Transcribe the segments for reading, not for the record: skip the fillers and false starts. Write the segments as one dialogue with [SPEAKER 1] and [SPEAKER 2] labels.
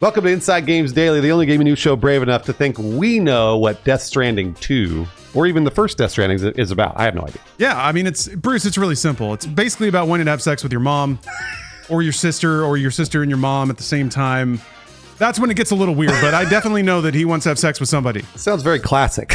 [SPEAKER 1] Welcome to Inside Games Daily, the only gaming news show brave enough to think we know what Death Stranding 2, or even the first Death Stranding is about. I have no idea.
[SPEAKER 2] Yeah, I mean, it's really simple. It's basically about wanting to have sex with your mom, or your sister and your mom at the same time. That's when it gets a little weird, but I definitely know that he wants to have sex with somebody.
[SPEAKER 1] Sounds very classic.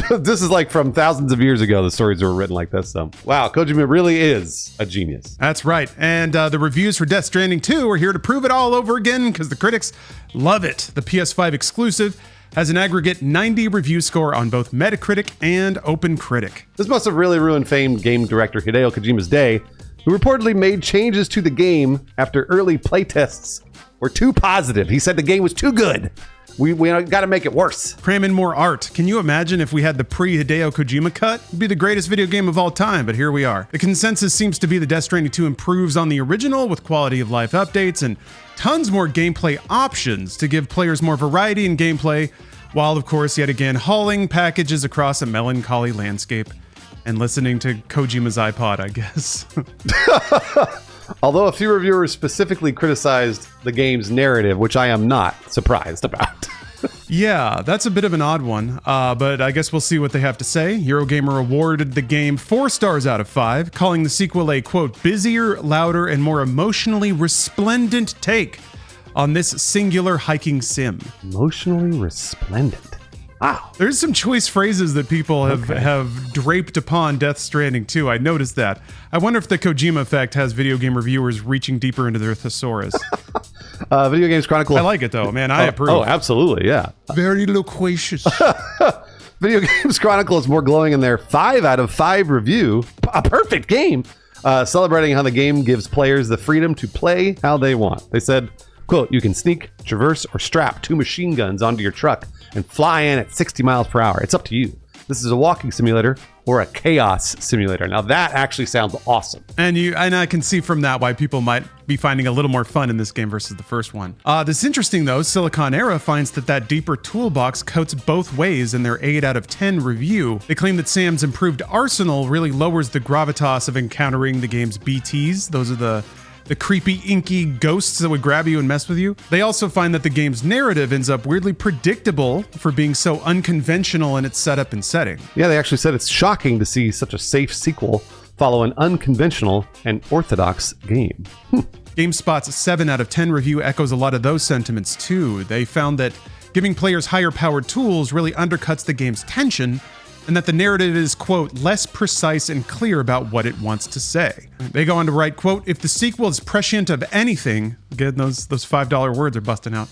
[SPEAKER 1] This is like from thousands of years ago, the stories were written like this. So, wow, Kojima really is a genius.
[SPEAKER 2] That's right. And the reviews for Death Stranding 2 are here to prove it all over again because the critics love it. The PS5 exclusive has an aggregate 90 review score on both Metacritic and OpenCritic.
[SPEAKER 1] This must have really ruined famed game director Hideo Kojima's day, who reportedly made changes to the game after early playtests were too positive. He said the game was too good. We got to make it worse.
[SPEAKER 2] Cram in more art. Can you imagine if we had the pre-Hideo Kojima cut? It'd be the greatest video game of all time, but here we are. The consensus seems to be that Death Stranding 2 improves on the original with quality of life updates and tons more gameplay options to give players more variety in gameplay, while of course yet again hauling packages across a melancholy landscape and listening to Kojima's iPod, I guess.
[SPEAKER 1] Although a few reviewers specifically criticized the game's narrative, which I am not surprised about.
[SPEAKER 2] Yeah, that's a bit of an odd one, but I guess we'll see what they have to say. Eurogamer awarded the game 4 stars out of 5, calling the sequel a, quote, busier, louder, and more emotionally resplendent take on this singular hiking sim.
[SPEAKER 1] Emotionally resplendent. Wow.
[SPEAKER 2] There's some choice phrases that people have draped upon Death Stranding 2. I noticed that. I wonder if the Kojima effect has video game reviewers reaching deeper into their thesaurus.
[SPEAKER 1] Video Games Chronicle.
[SPEAKER 2] I like it though, man. I approve.
[SPEAKER 1] Oh, absolutely, yeah.
[SPEAKER 2] Very loquacious.
[SPEAKER 1] Video Games Chronicle is more glowing in their 5 out of 5 review. A perfect game. Celebrating how the game gives players the freedom to play how they want. They said, quote, you can sneak, traverse, or strap 2 machine guns onto your truck and fly in at 60 miles per hour. It's up to you. This is a walking simulator or a chaos simulator. Now that actually sounds awesome.
[SPEAKER 2] And I can see from that why people might be finding a little more fun in this game versus the first one. This is interesting though. Silicon Era finds that deeper toolbox coats both ways in their 8 out of 10 review. They claim that Sam's improved arsenal really lowers the gravitas of encountering the game's BTs. Those are the creepy, inky ghosts that would grab you and mess with you. They also find that the game's narrative ends up weirdly predictable for being so unconventional in its setup and setting.
[SPEAKER 1] Yeah, they actually said it's shocking to see such a safe sequel follow an unconventional and orthodox game.
[SPEAKER 2] GameSpot's 7 out of 10 review echoes a lot of those sentiments too. They found that giving players higher powered tools really undercuts the game's tension, and that the narrative is, quote, less precise and clear about what it wants to say. They go on to write, quote, if the sequel is prescient of anything, again, those $5 words are busting out,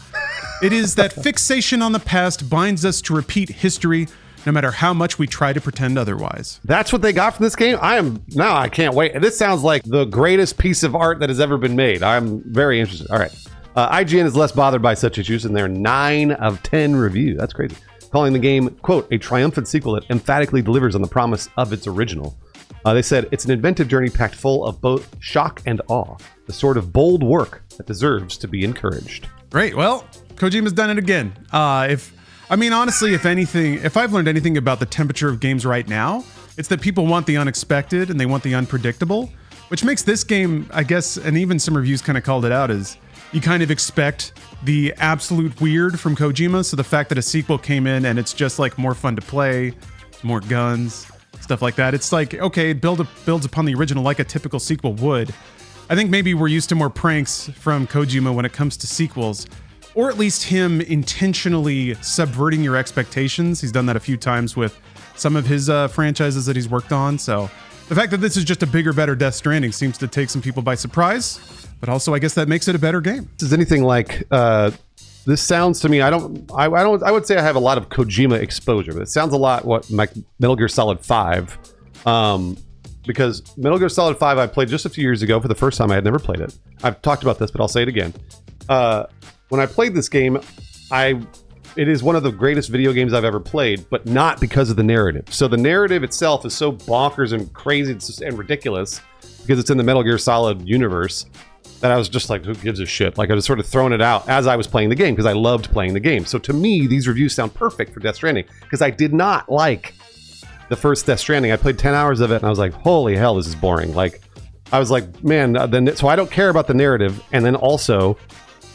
[SPEAKER 2] it is that fixation on the past binds us to repeat history no matter how much we try to pretend otherwise.
[SPEAKER 1] That's what they got from this game? I can't wait. This sounds like the greatest piece of art that has ever been made. I'm very interested. All right. IGN is less bothered by such issues in their 9 of 10 review. That's crazy. Calling the game, quote, a triumphant sequel that emphatically delivers on the promise of its original. They said, it's an inventive journey packed full of both shock and awe, the sort of bold work that deserves to be encouraged.
[SPEAKER 2] Great. Well, Kojima's done it again. Honestly, if I've learned anything about the temperature of games right now, it's that people want the unexpected and they want the unpredictable, which makes this game, I guess, and even some reviews kind of called it out as you kind of expect the absolute weird from Kojima. So the fact that a sequel came in and it's just like more fun to play, more guns, stuff like that. It's like, okay, it builds upon the original like a typical sequel would. I think maybe we're used to more pranks from Kojima when it comes to sequels, or at least him intentionally subverting your expectations. He's done that a few times with some of his franchises that he's worked on. So the fact that this is just a bigger, better Death Stranding seems to take some people by surprise. But also, I guess that makes it a better game.
[SPEAKER 1] This is anything like, this sounds to me, I would say I have a lot of Kojima exposure, but it sounds a lot like Metal Gear Solid 5. Because Metal Gear Solid 5 I played just a few years ago for the first time. I had never played it. I've talked about this, but I'll say it again. When I played this game, it is one of the greatest video games I've ever played, but not because of the narrative. So the narrative itself is so bonkers and crazy and ridiculous because it's in the Metal Gear Solid universe that I was just like, who gives a shit? Like I was sort of throwing it out as I was playing the game because I loved playing the game. So to me, these reviews sound perfect for Death Stranding because I did not like the first Death Stranding. I played 10 hours of it and I was like, holy hell, this is boring. Like I was like, man, so I don't care about the narrative. And then also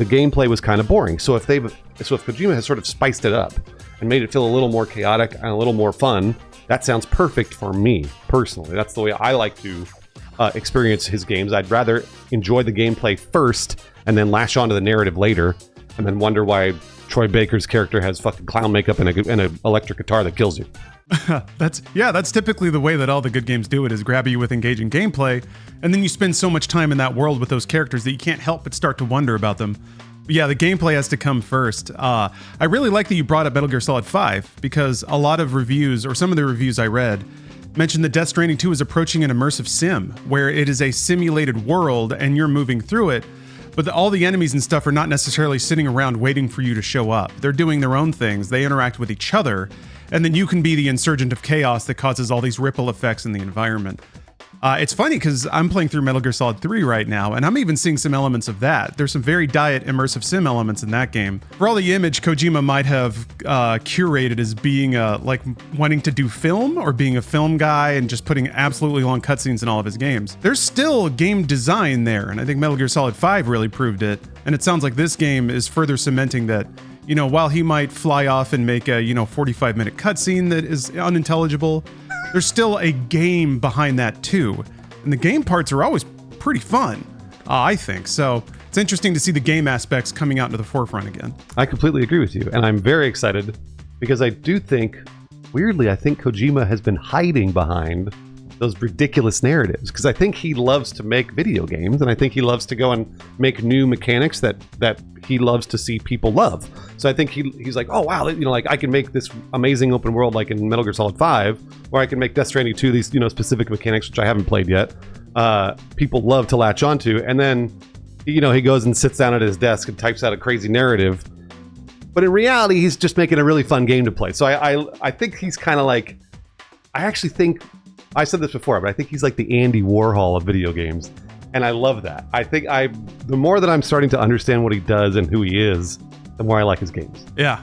[SPEAKER 1] the gameplay was kind of boring. So if Kojima has sort of spiced it up and made it feel a little more chaotic and a little more fun, that sounds perfect for me personally. That's the way I like to experience his games. I'd rather enjoy the gameplay first and then lash onto the narrative later, and then wonder why Troy Baker's character has fucking clown makeup and an electric guitar that kills you.
[SPEAKER 2] That's typically the way that all the good games do it, is grab you with engaging gameplay, and then you spend so much time in that world with those characters that you can't help but start to wonder about them. But yeah, the gameplay has to come first. I really like that you brought up Metal Gear Solid 5, because a lot of reviews, or some of the reviews I read, mentioned that Death Stranding 2 is approaching an immersive sim, where it is a simulated world and you're moving through it, but all the enemies and stuff are not necessarily sitting around waiting for you to show up. They're doing their own things. They interact with each other, and then you can be the insurgent of chaos that causes all these ripple effects in the environment. It's funny because I'm playing through Metal Gear Solid 3 right now, and I'm even seeing some elements of that. There's some very diet immersive sim elements in that game. For all the image Kojima might have curated as being like wanting to do film, or being a film guy and just putting absolutely long cutscenes in all of his games, there's still game design there, and I think Metal Gear Solid 5 really proved it. And it sounds like this game is further cementing that, you know, while he might fly off and make a 45-minute cutscene that is unintelligible, there's still a game behind that too. And the game parts are always pretty fun, I think. So it's interesting to see the game aspects coming out into the forefront again.
[SPEAKER 1] I completely agree with you. And I'm very excited because I do think, weirdly, I think Kojima has been hiding behind those ridiculous narratives, because I think he loves to make video games, and I think he loves to go and make new mechanics that he loves to see people love. So I think he's like, oh wow, like I can make this amazing open world like in Metal Gear Solid 5, or I can make Death Stranding 2 these specific mechanics which I haven't played yet. People love to latch onto, and then he goes and sits down at his desk and types out a crazy narrative. But in reality, he's just making a really fun game to play. So I think he's kind of like, I actually think, I said this before, but I think he's like the Andy Warhol of video games. And I love that. I think the more that I'm starting to understand what he does and who he is, the more I like his games.
[SPEAKER 2] Yeah,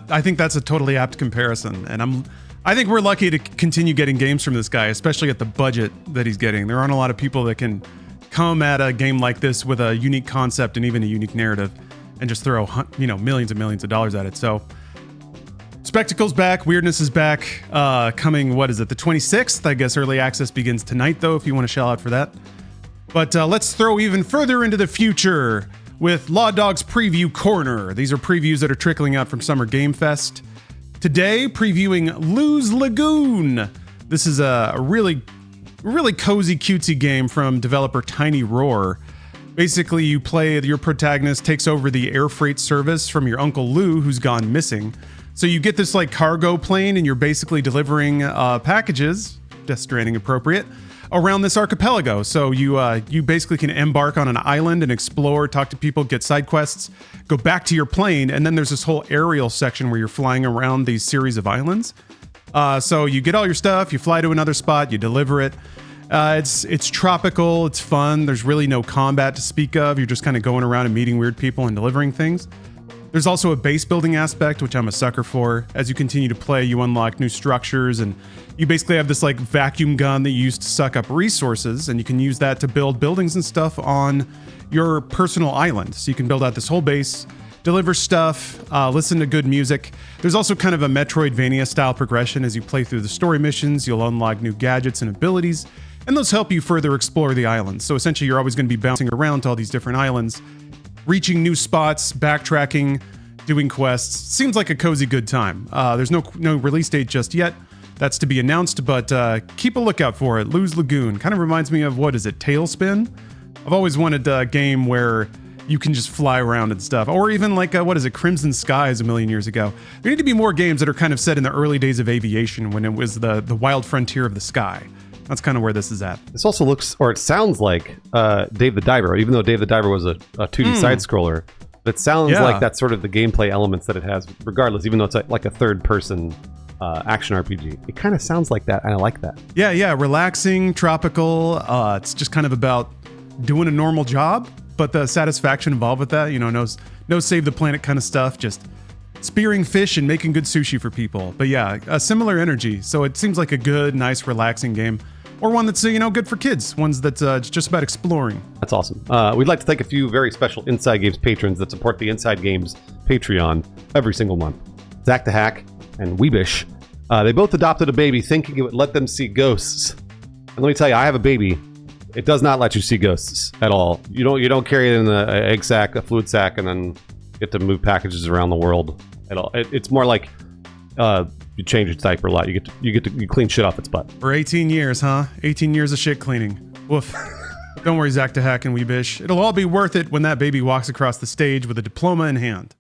[SPEAKER 2] I think that's a totally apt comparison. And I think we're lucky to continue getting games from this guy, especially at the budget that he's getting. There aren't a lot of people that can come at a game like this with a unique concept and even a unique narrative and just throw millions and millions of dollars at it. So Spectacle's back, Weirdness is back, coming, what is it, the 26th? I guess early access begins tonight, though, if you want to shell out for that. But let's throw even further into the future with Law Dog's Preview Corner. These are previews that are trickling out from Summer Game Fest. Today, previewing LSE Lagoon. This is a really cozy, cutesy game from developer Tiny Roar. Basically, your protagonist takes over the air freight service from your Uncle Lou, who's gone missing. So you get this like cargo plane, and you're basically delivering packages, Death Stranding appropriate, around this archipelago. So you basically can embark on an island and explore, talk to people, get side quests, go back to your plane, and then there's this whole aerial section where you're flying around these series of islands. So you get all your stuff, you fly to another spot, you deliver it. It's tropical, it's fun. There's really no combat to speak of. You're just kind of going around and meeting weird people and delivering things. There's also a base building aspect, which I'm a sucker for. As you continue to play, you unlock new structures, and you basically have this like vacuum gun that you use to suck up resources, and you can use that to build buildings and stuff on your personal island. So you can build out this whole base, deliver stuff, listen to good music. There's also kind of a Metroidvania style progression. As you play through the story missions, you'll unlock new gadgets and abilities, and those help you further explore the island. So essentially, you're always going to be bouncing around to all these different islands, reaching new spots, backtracking, doing quests. Seems like a cozy good time. There's no release date just yet. That's to be announced, but keep a lookout for it. LSE Lagoon kind of reminds me of, what is it, Tailspin? I've always wanted a game where you can just fly around and stuff. Or even like, what is it, Crimson Skies a million years ago. There need to be more games that are kind of set in the early days of aviation, when it was the wild frontier of the sky. That's kind of where this is at.
[SPEAKER 1] This also looks, or it sounds like Dave the Diver, even though Dave the Diver was a 2D side-scroller. It sounds like that's sort of the gameplay elements that it has, regardless, even though it's like a third-person action RPG. It kind of sounds like that, and I like that.
[SPEAKER 2] Yeah, relaxing, tropical. It's just kind of about doing a normal job, but the satisfaction involved with that, no save the planet kind of stuff, just spearing fish and making good sushi for people. But yeah, a similar energy. So it seems like a good, nice, relaxing game. or one that's good for kids, ones that's just about exploring.
[SPEAKER 1] That's awesome. We'd like to thank a few very special Inside Games patrons that support the Inside Games Patreon every single month. Zach the Hack and Weebish. They both adopted a baby thinking it would let them see ghosts. And let me tell you, I have a baby. It does not let you see ghosts at all. You don't carry it in an egg sack, a fluid sack, and then get to move packages around the world at all. It's more like you change its diaper a lot. You clean shit off its butt.
[SPEAKER 2] For 18 years, huh? 18 years of shit cleaning. Woof. Don't worry, Zach the Hack and Weebish. It'll all be worth it when that baby walks across the stage with a diploma in hand.